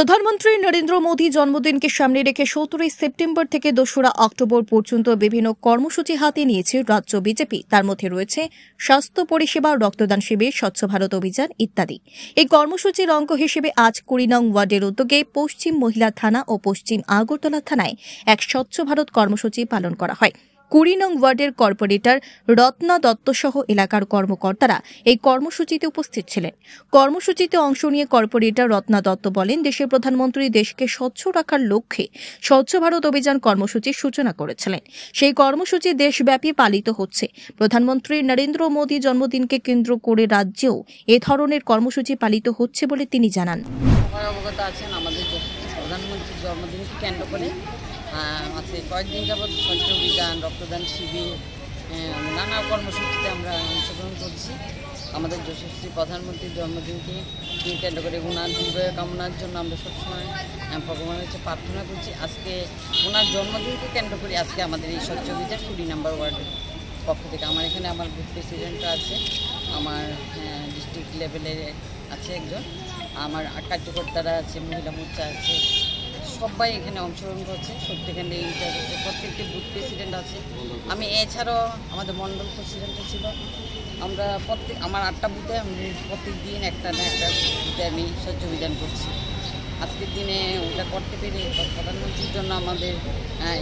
প্রধানমন্ত্রী নরেন্দ্র মোদী জন্মদিনকে সামনে রেখে 17 সেপ্টেম্বর থেকে 2রা অক্টোবর পর্যন্ত বিভিন্ন কর্মসূচি হাতে নিয়েছে রাজ্য বিজেপি। তার মধ্যে রয়েছে স্বাস্থ্য পরিষেবা, রক্তদান শিবির, স্বচ্ছ ভারত অভিযান ইত্যাদি। এই কর্মসূচির অঙ্গ হিসেবে আজ 20 নং ওয়ার্ডের উদ্যোগে পশ্চিম মহিলা থানা ও পশ্চিম আগরতলা থানায় এক স্বচ্ছ ভারত কর্মসূচি পালন করা হয়। 20 নং ওয়ার্ডের কর্পোরেটর রত্না দত্ত সহ এলাকার কর্মকর্তারা এই কর্মসূচিতে উপস্থিত ছিলেন। কর্মসূচিতে অংশ নিয়ে কর্পোরেটর রত্না দত্ত বলেন, দেশের প্রধানমন্ত্রী দেশকে স্বচ্ছ রাখার লক্ষ্যে স্বচ্ছ ভারত অভিযান কর্মসূচির সূচনা করেছিলেন। সেই কর্মসূচি দেশব্যাপী পালিত হচ্ছে। প্রধানমন্ত্রী নরেন্দ্র মোদী জন্মদিনকে কেন্দ্র করে রাজ্যেও এ ধরনের কর্মসূচি পালিত হচ্ছে বলে তিনি জানান। অবগত আছেন, আমাদের প্রধানমন্ত্রীর জন্মদিনকে কেন্দ্র করে আছে কয়েকদিন যাবৎ স্বচ্ছ অভিযান, রক্তদান শিবির, নানা কর্মসূচিতে আমরা অংশগ্রহণ করছি। আমাদের যশস্বী প্রধানমন্ত্রীর জন্মদিনকে কেন্দ্র করে ওনার দীর্ঘায়ু কামনার জন্য আমরা সবসময় ভগবানের কাছে প্রার্থনা করছি। আজকে ওনার জন্মদিনকে কেন্দ্র করে আজকে আমাদের এই স্বচ্ছ অভিযান 20 নম্বর ওয়ার্ডের পক্ষ থেকে আমার এখানে আমার বুথ প্রেসিডেন্টরা আছে, আমার ডিস্ট্রিক্ট লেভেলে আছে একজন, আমার কার্যকর্তারা আছে, মহিলা মোর্চা আছে, সবাই এখানে অংশগ্রহণ করছে। প্রত্যেকখানে ইনচার্জ আছে, প্রত্যেকটি বুথ প্রেসিডেন্ট আছে। আমি এছাড়াও আমাদের মণ্ডল প্রেসিডেন্টও ছিল। আমরা আমার 8টা বুথে আমি প্রত্যেক দিন একটা না একটা বুথে আমি স্বচ্ছ অভিযান করছি। আজকের দিনে ওটা করতে পেরে প্রধানমন্ত্রীর জন্য আমাদের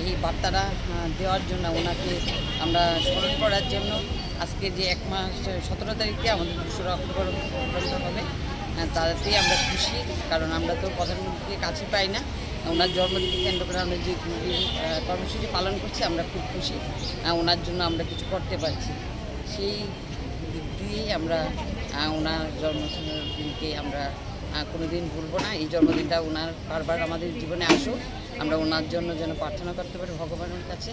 এই বার্তাটা দেওয়ার জন্য, ওনাকে আমরা স্মরণ করার জন্য আজকে যে 1 মাস 17 তারিখে আমাদের 2রা অক্টোবর পর্যন্ত হবে, তাতেই আমরা খুশি। কারণ আমরা তো প্রধানমন্ত্রীর কাছে পাই না, ওনার জন্মদিনকে কেন্দ্র করে আমরা যে কর্মসূচি পালন করছি আমরা খুব খুশি। ওনার জন্য আমরা কিছু করতে পারছি, সেই দিক দিয়েই আমরা ওনার জন্মদিনকে আমরা কোনোদিন ভুলব না। এই জন্মদিনটা ওনার বারবার আমাদের জীবনে আসুক, আমরা ওনার জন্য যেন প্রার্থনা করতে পারি ভগবানের কাছে,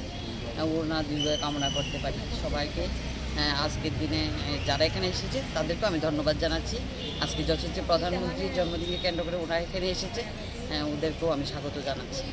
ওনার দীর্ঘায়ু কামনা করতে পারি। সবাইকে আজকের দিনে যারা এখানে এসেছে তাদেরকেও আমি ধন্যবাদ জানাচ্ছি। আজকে যশস্বী প্রধানমন্ত্রীর জন্মদিনকে কেন্দ্র করে ওরা এখানে এসেছে, ওদেরকেও আমি স্বাগত জানাচ্ছি।